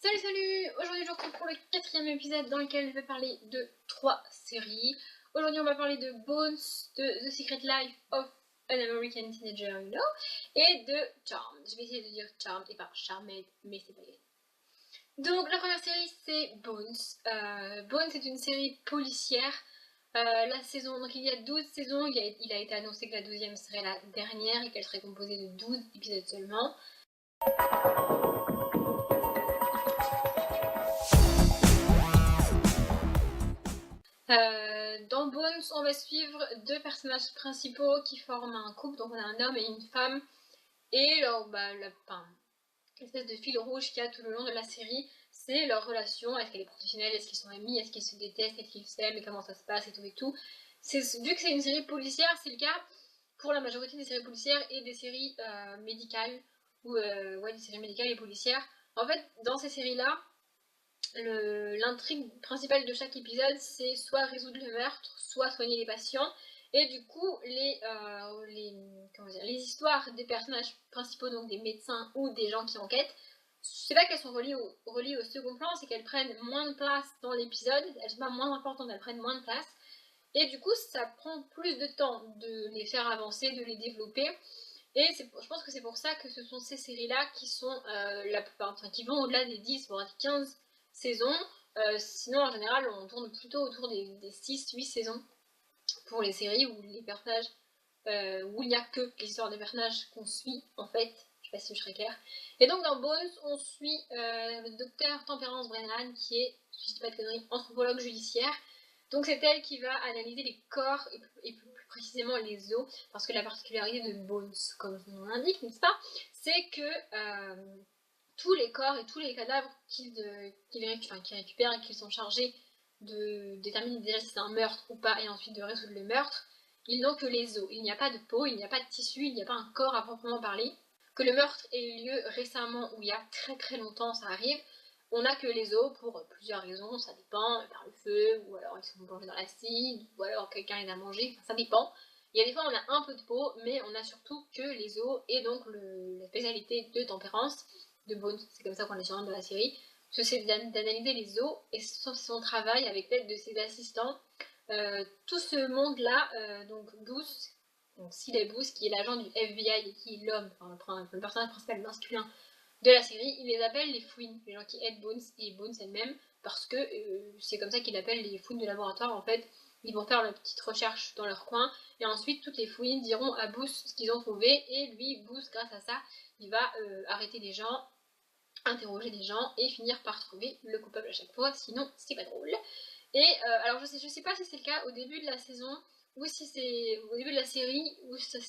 Salut. Aujourd'hui je vous retrouve pour le 4e épisode dans lequel je vais parler de 3 séries. Aujourd'hui on va parler de Bones, de The Secret Life of an American Teenager, you know, et de Charmed. Je vais essayer de dire Charmed et pas Charmed, mais c'est pas grave. Donc la première série c'est Bones. Bones est une série policière. La saison, donc il y a 12 saisons, il a été annoncé que la 12e serait la dernière et qu'elle serait composée de 12 épisodes seulement. Dans Bones, on va suivre 2 personnages principaux qui forment un couple, donc on a un homme et une femme, et l'espèce de fil rouge qu'il y a tout le long de la série, c'est leur relation. Est-ce qu'elle est professionnelle, est-ce qu'ils sont amis, est-ce qu'ils se détestent, est-ce qu'ils s'aiment, et comment ça se passe, et tout et tout. Vu que c'est une série policière, c'est le cas pour la majorité des séries policières et des séries médicales, ou des séries médicales et policières. En fait, dans ces séries-là, l'intrigue principale de chaque épisode, c'est soit résoudre le meurtre, soit soigner les patients. Et du coup, les histoires des personnages principaux, donc des médecins ou des gens qui enquêtent, c'est pas qu'elles sont reliées au second plan, c'est qu'elles prennent moins de place dans l'épisode. Elles sont pas moins importantes, elles prennent moins de place. Et du coup, ça prend plus de temps de les faire avancer, de les développer. Et je pense que c'est pour ça que ce sont ces séries-là qui sont qui vont au-delà des 10, voire des 15 saisons. Sinon, en général, on tourne plutôt autour des 6-8 saisons pour les séries où les personnages, où il n'y a que l'histoire des personnages qu'on suit, en fait. Je sais pas si je serais claire. Et donc, dans Bones, on suit le docteur Temperance Brennan, qui est, si je dis pas de conneries, anthropologue judiciaire. Donc, c'est elle qui va analyser les corps et plus précisément les os, parce que la particularité de Bones, comme son nom l'indique, n'est-ce pas, c'est que tous les corps et tous les cadavres qu'ils récupèrent et qu'ils sont chargés de déterminer déjà si c'est un meurtre ou pas et ensuite de résoudre le meurtre, ils n'ont que les os. Il n'y a pas de peau, il n'y a pas de tissu, il n'y a pas un corps à proprement parler. Que le meurtre ait eu lieu récemment ou il y a très très longtemps, ça arrive, on n'a que les os pour plusieurs raisons, ça dépend, par le feu, ou alors ils sont plongés dans l'acide, ou alors quelqu'un les a mangés, ça dépend. Il y a des fois on a un peu de peau, mais on a surtout que les os, et donc la spécialité de Tempérance, de Bones, c'est comme ça qu'on les surnomme dans la série, c'est d'analyser les os, et son travail avec l'aide de ses assistants. Tout ce monde-là, donc Goose, donc Silas Booth, qui est l'agent du FBI et qui est l'homme, le personnage principal masculin de la série, il les appelle les fouines, les gens qui aident Bones et Bones elle-même, parce que c'est comme ça qu'il appelle les fouines de laboratoire. En fait, ils vont faire leur petite recherche dans leur coin, et ensuite toutes les fouines diront à Booth ce qu'ils ont trouvé, et lui, Booth, grâce à ça, il va arrêter des gens, interroger des gens, et finir par trouver le coupable à chaque fois, sinon c'est pas drôle. Et alors je sais pas si c'est le cas au début de la saison, ou si c'est au début de la série, ou si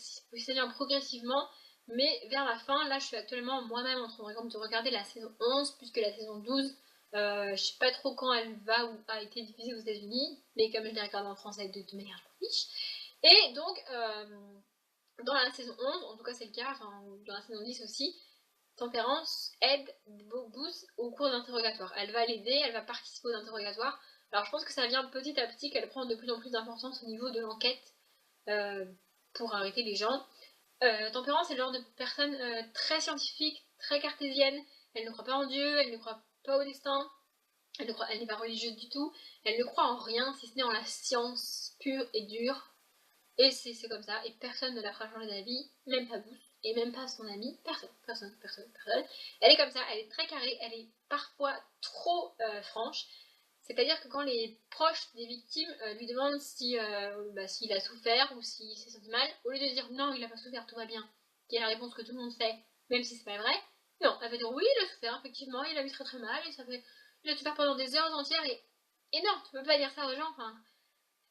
ça vient progressivement, mais vers la fin, là je suis actuellement moi-même en train de regarder la saison 11, puisque la saison 12, je sais pas trop quand elle va ou a été diffusée aux États-Unis, mais comme je l'ai regardée en français, de toute manière je m'en fiche. Et donc, dans la saison 11, en tout cas c'est le cas, enfin dans la saison 10 aussi, Tempérance aide Booth au cours d'interrogatoire. Elle va l'aider, elle va participer aux interrogatoires. Alors je pense que ça vient petit à petit qu'elle prend de plus en plus d'importance au niveau de l'enquête pour arrêter les gens. Tempérance est le genre de personne très scientifique, très cartésienne. Elle ne croit pas en Dieu, elle ne croit pas au destin, elle n'est pas religieuse du tout. Elle ne croit en rien si ce n'est en la science pure et dure. Et c'est comme ça, et personne ne la fera changer d'avis, même pas Booth, et même pas son ami, personne. Elle est comme ça, elle est très carrée, elle est parfois trop franche. C'est-à-dire que quand les proches des victimes lui demandent s'il a souffert ou s'il s'est senti mal, au lieu de dire non, il a pas souffert, tout va bien, qui est la réponse que tout le monde fait, même si c'est pas vrai, non, elle va dire oui, il a souffert, effectivement, il a eu très très mal, il a souffert pendant des heures entières, et non, tu peux pas dire ça aux gens, enfin.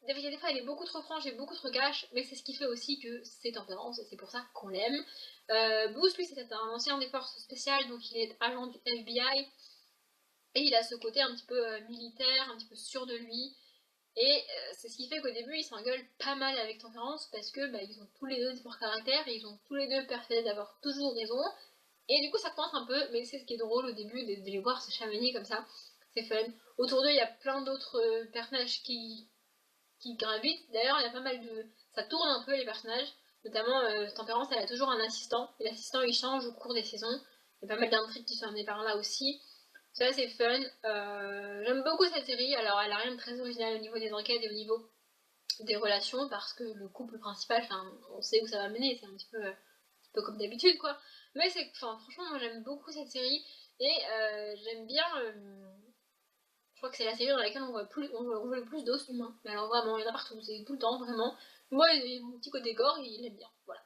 Des fois, elle est beaucoup trop franche et beaucoup trop cash, mais c'est ce qui fait aussi que c'est Tempérance, et c'est pour ça qu'on l'aime. Booth, lui, c'est un ancien des forces spéciales, donc il est agent du FBI, et il a ce côté un petit peu militaire, un petit peu sûr de lui, et c'est ce qui fait qu'au début, il s'engueule pas mal avec Tempérance, parce que ils ont tous les deux des forts caractères, et ils ont tous les deux persuadés d'avoir toujours raison, et du coup, ça coince un peu, mais c'est ce qui est drôle au début, de les voir se chamailler comme ça, c'est fun. Autour d'eux, il y a plein d'autres personnages qui gravitent. D'ailleurs, il y a pas mal de. Ça tourne un peu les personnages. Notamment, Tempérance, elle a toujours un assistant. Et l'assistant, il change au cours des saisons. Il y a pas mal d'intrigues qui sont amenées par là aussi. C'est assez fun. J'aime beaucoup cette série. Alors, elle a rien de très original au niveau des enquêtes et au niveau des relations parce que le couple principal, enfin, on sait où ça va mener. C'est un petit peu comme d'habitude, quoi. Mais c'est, enfin, franchement, moi j'aime beaucoup cette série et j'aime bien. Je crois que c'est la série dans laquelle on voit le plus d'os humains. Mais alors vraiment, il y en a partout, c'est tout le temps, vraiment. Moi, mon petit côté gore, il aime bien. Voilà.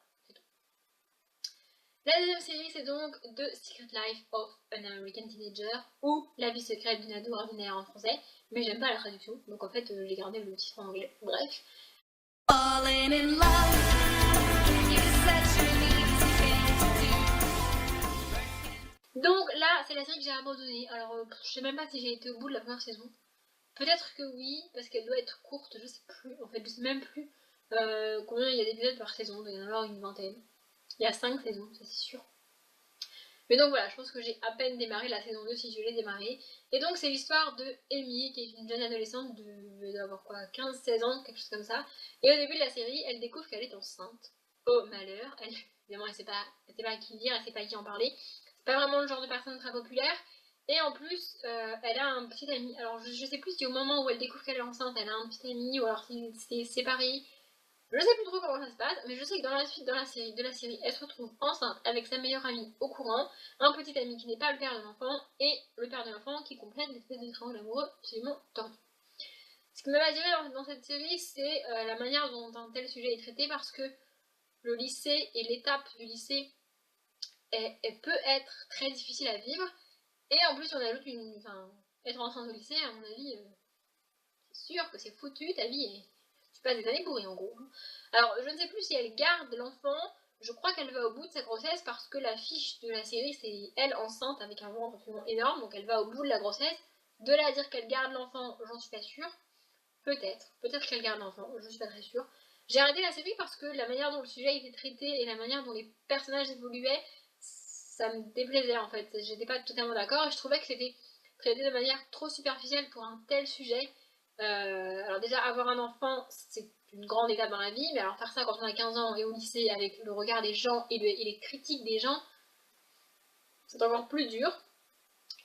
La deuxième série, c'est donc The Secret Life of an American Teenager, ou La vie secrète d'une ado ordinaire en français, mais j'aime pas la traduction, donc en fait j'ai gardé le titre en anglais. Bref. Donc là, c'est la série que j'ai abandonnée. Alors, je sais même pas si j'ai été au bout de la première saison. Peut-être que oui, parce qu'elle doit être courte, je sais plus. En fait, je sais même plus combien il y a d'épisodes par saison, il doit y en avoir une vingtaine. Il y a 5 saisons, ça c'est sûr. Mais donc voilà, je pense que j'ai à peine démarré la saison 2 si je l'ai démarrée. Et donc c'est l'histoire de Amy, qui est une jeune adolescente d'avoir quoi, 15-16 ans, quelque chose comme ça. Et au début de la série, elle découvre qu'elle est enceinte. Oh malheur, évidemment elle sait pas à qui dire, elle sait pas à qui en parler. C'est pas vraiment le genre de personne très populaire. Et en plus, elle a un petit ami. Alors je sais plus si au moment où elle découvre qu'elle est enceinte, elle a un petit ami, ou alors si c'est séparé. Je sais plus trop comment ça se passe, mais je sais que dans la suite de la série, elle se retrouve enceinte avec sa meilleure amie au courant, un petit ami qui n'est pas le père de l'enfant, et le père de l'enfant qui complète l'espèce de triangle amoureux absolument tordu. Ce qui m'a attiré dans cette série, c'est la manière dont un tel sujet est traité, parce que le lycée et l'étape du lycée, elle peut être très difficile à vivre, et en plus on ajoute être enceinte au lycée, à mon avis, c'est sûr que c'est foutu, ta vie est... Tu passes des années bourrées en gros. Alors je ne sais plus si elle garde l'enfant, je crois qu'elle va au bout de sa grossesse parce que l'affiche de la série c'est elle enceinte avec un ventre absolument énorme, donc elle va au bout de la grossesse. De là à dire qu'elle garde l'enfant, j'en suis pas sûre. Peut-être qu'elle garde l'enfant, je suis pas très sûre. J'ai arrêté la série parce que la manière dont le sujet était traité et la manière dont les personnages évoluaient, ça me déplaisait en fait. J'étais pas totalement d'accord et je trouvais que c'était traité de manière trop superficielle pour un tel sujet. Alors déjà, avoir un enfant, c'est une grande étape dans la vie, mais alors faire ça quand on a 15 ans et au lycée avec le regard des gens et les critiques des gens, c'est encore plus dur.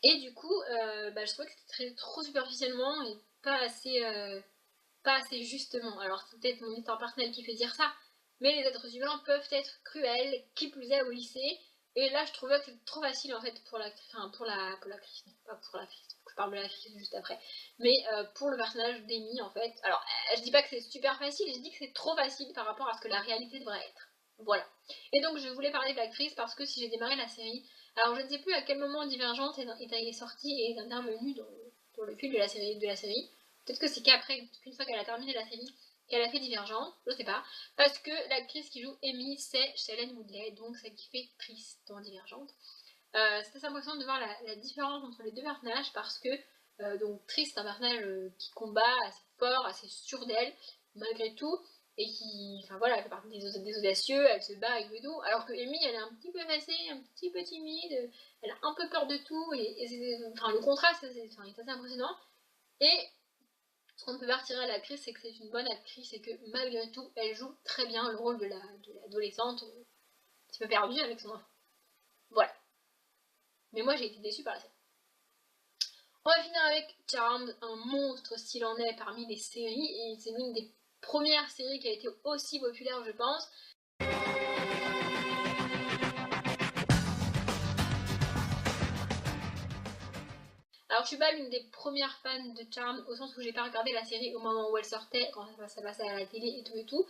Et du coup, je trouvais que c'était traité trop superficiellement et pas assez justement. Alors c'est peut-être mon histoire personnelle qui fait dire ça, mais les êtres humains peuvent être cruels, qui plus est au lycée. Et là, je trouvais que c'était trop facile en fait pour l'actrice, pas pour l'actrice, je parle de l'actrice juste après, mais pour le personnage d'Amy en fait. Alors, je dis pas que c'est super facile, je dis que c'est trop facile par rapport à ce que la réalité devrait être. Voilà. Et donc, je voulais parler de l'actrice parce que si j'ai démarré la série, alors je ne sais plus à quel moment Divergente est sortie et est intervenue dans le fil de la série. Peut-être que c'est qu'une fois qu'elle a terminé la série, qu'elle a fait Divergente, je sais pas. Parce que l'actrice qui joue Amy, c'est Shailene Woodley, donc celle qui fait Tris dans Divergente. C'est assez impressionnant de voir la différence entre les deux personnages parce que donc Tris c'est un personnage qui combat assez fort, assez sûr d'elle, malgré tout, et qui, enfin voilà, elle fait partie des audacieux, elle se bat et tout, alors que Amy elle est un petit peu effacée, un petit peu timide, elle a un peu peur de tout, et enfin, le contraste est assez impressionnant. Et ce qu'on peut partir à l'actrice, c'est que c'est une bonne actrice et que malgré tout, elle joue très bien le rôle de l'adolescente un petit peu perdue avec son enfant. Voilà. Mais moi j'ai été déçue par la série. On va finir avec Charmed, un monstre s'il en est parmi les séries, et c'est l'une des premières séries qui a été aussi populaire je pense. Alors je suis pas l'une des premières fans de Charmed au sens où j'ai pas regardé la série au moment où elle sortait, quand ça passait à la télé et tout.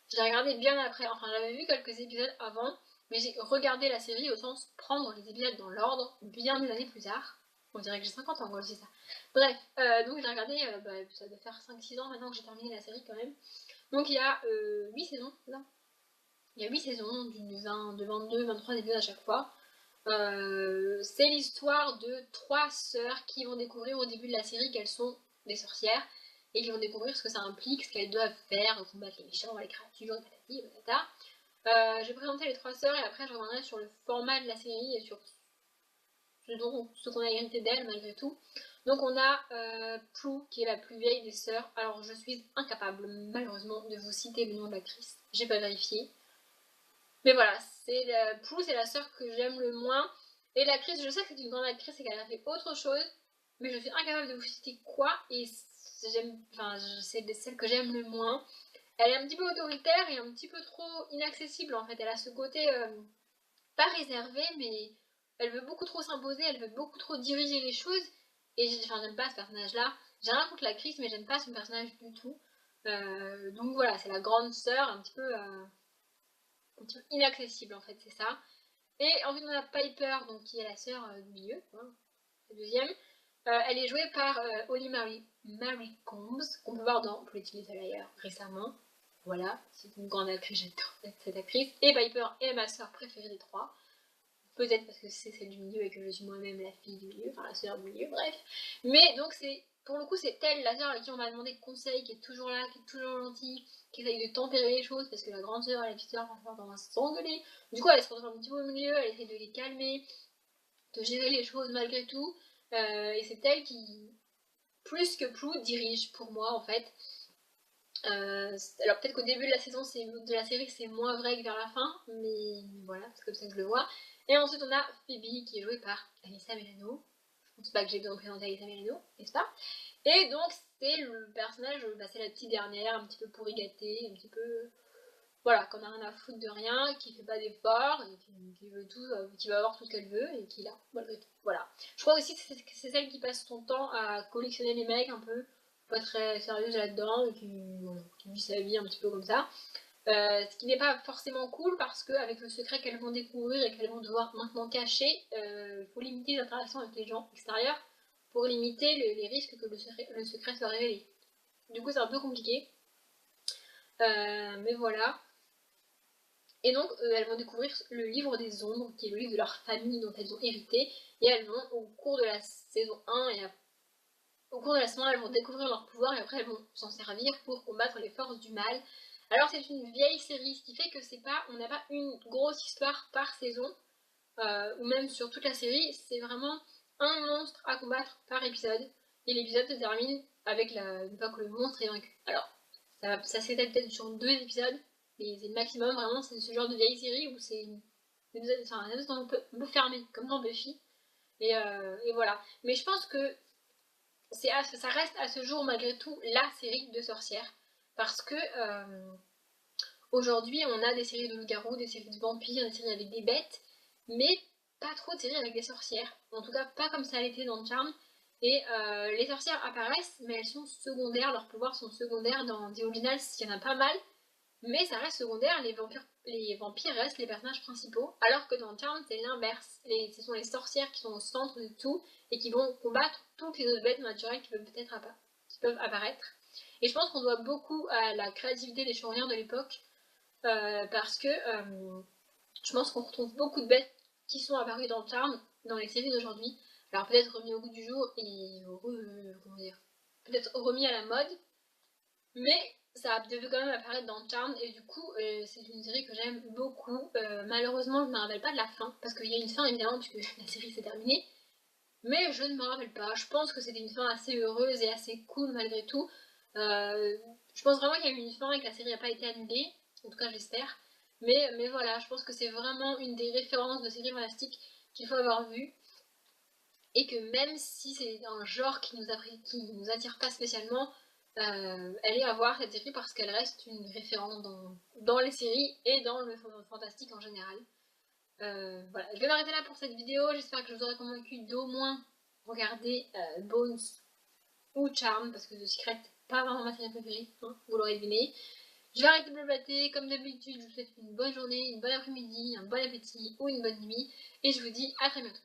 Je l'ai regardée bien après, enfin j'avais vu quelques épisodes avant, mais j'ai regardé la série au sens prendre les épisodes dans l'ordre bien des années plus tard. On dirait que j'ai 50 ans quand je dis ça. Bref, donc j'ai regardé, ça doit faire 5-6 ans maintenant que j'ai terminé la série quand même. Donc il y a 8 saisons, là. Il y a 8 saisons, de 22, 23 épisodes à chaque fois. C'est l'histoire de 3 sœurs qui vont découvrir au début de la série qu'elles sont des sorcières et qui vont découvrir ce que ça implique, ce qu'elles doivent faire, combattre les méchants, les créatures, patati patata. Je vais présenter les 3 sœurs et après je reviendrai sur le format de la série et sur ce qu'on a hérité d'elle malgré tout. Donc on a Prue qui est la plus vieille des sœurs. Alors je suis incapable malheureusement de vous citer le nom de l'actrice, j'ai pas vérifié. Mais voilà, Prue c'est la sœur que j'aime le moins. Et l'actrice, je sais que c'est une grande actrice et qu'elle a fait autre chose, mais je suis incapable de vous citer quoi, et c'est celle que j'aime le moins. Elle est un petit peu autoritaire et un petit peu trop inaccessible en fait. Elle a ce côté pas réservé, mais elle veut beaucoup trop s'imposer, elle veut beaucoup trop diriger les choses. Et j'aime pas ce personnage-là. J'ai rien contre l'actrice, mais j'aime pas son personnage du tout. Donc voilà, c'est la grande sœur, un petit peu inaccessible en fait, c'est ça. Et ensuite on a Piper, donc qui est la sœur du milieu, hein, la deuxième. Elle est jouée par Holly Marie Combs, qu'on peut voir dans Pretty Little Liars récemment. Voilà, c'est une grande actrice, j'adore cette actrice. Et Piper est ma sœur préférée des trois. Peut-être parce que c'est celle du milieu et que je suis moi-même la fille du milieu, enfin la sœur du milieu, bref. Mais donc pour le coup c'est elle, la sœur à qui on va demander conseil, qui est toujours là, qui est toujours gentille, qui essaye de tempérer les choses parce que la grande sœur et la petite sœur vont tendance à s'engueuler. Du coup elle se retrouve un petit peu au milieu, elle essaie de les calmer, de gérer les choses malgré tout. Et c'est elle qui, plus que Plou, dirige pour moi en fait. Alors peut-être qu'au début de la saison de la série c'est moins vrai que vers la fin, mais voilà, c'est comme ça que je le vois. Et ensuite on a Phoebe qui est jouée par Alyssa Milano. Je pense pas que j'ai besoin de présenter Alyssa Milano, n'est-ce pas? Et donc c'est le personnage, c'est la petite dernière, un petit peu pourri gâtée, un petit peu voilà, qu'on a rien à foutre de rien, qui fait pas d'efforts, et qui veut tout, qui va avoir tout ce qu'elle veut, et qui l'a, malgré tout. Voilà. Je crois aussi que c'est celle qui passe son temps à collectionner les mecs un peu, pas très sérieuse là-dedans, et qui vit sa vie un petit peu comme ça. Ce qui n'est pas forcément cool parce qu'avec le secret qu'elles vont découvrir et qu'elles vont devoir maintenant cacher, il faut limiter les interactions avec les gens extérieurs pour limiter les risques que le secret soit révélé. Du coup, c'est un peu compliqué. Mais voilà. Et donc, elles vont découvrir le livre des ombres, qui est le livre de leur famille dont elles ont hérité. Et elles vont, au cours de la saison 1 et au cours de la saison 1, elles vont découvrir leur pouvoir et après elles vont s'en servir pour combattre les forces du mal. Alors c'est une vieille série, ce qui fait que on n'a pas une grosse histoire par saison, ou même sur toute la série, c'est vraiment un monstre à combattre par épisode. Et l'épisode se termine avec une fois que le monstre est vaincu. Alors, ça s'étale peut-être sur 2 épisodes, mais c'est le maximum, vraiment, c'est ce genre de vieille série où c'est un épisode un peu fermé, comme dans Buffy. Et voilà. Mais je pense que ça reste à ce jour, malgré tout, la série de sorcières. Parce que aujourd'hui, on a des séries de loups-garous, des séries de vampires, des séries avec des bêtes, mais pas trop de séries avec des sorcières. En tout cas, pas comme ça a été dans Charm. Et les sorcières apparaissent, mais elles sont secondaires, leurs pouvoirs sont secondaires. Dans The Originals, il y en a pas mal, mais ça reste secondaire, les vampires restent les personnages principaux, alors que dans Charmed, c'est l'inverse. Ce sont les sorcières qui sont au centre de tout et qui vont combattre toutes les autres bêtes naturelles qui peuvent apparaître. Et je pense qu'on doit beaucoup à la créativité des showrunners de l'époque, parce que je pense qu'on retrouve beaucoup de bêtes qui sont apparues dans Charmed dans les séries d'aujourd'hui. Alors peut-être remis au goût du jour et peut-être remis à la mode, mais ça devait quand même apparaître dans Charmed et du coup c'est une série que j'aime beaucoup. Malheureusement je ne me rappelle pas de la fin parce qu'il y a une fin évidemment puisque la série s'est terminée, mais je ne me rappelle pas. Je pense que c'était une fin assez heureuse et assez cool malgré tout. Je pense vraiment qu'il y a eu une fin et que la série n'a pas été annulée, en tout cas j'espère. Mais voilà, je pense que c'est vraiment une des références de séries fantastiques qu'il faut avoir vues. Et que même si c'est un genre qui nous attire pas spécialement, elle est à voir cette série parce qu'elle reste une référence dans les séries et dans le fantastique en général. Voilà, je vais m'arrêter là pour cette vidéo. J'espère que je vous aurai convaincu d'au moins regarder Bones ou Charm parce que The Secret n'est pas vraiment ma série préférée, hein, vous l'aurez deviné. Je vais arrêter de blablater. Comme d'habitude, je vous souhaite une bonne journée, une bonne après-midi, un bon appétit ou une bonne nuit. Et je vous dis à très bientôt.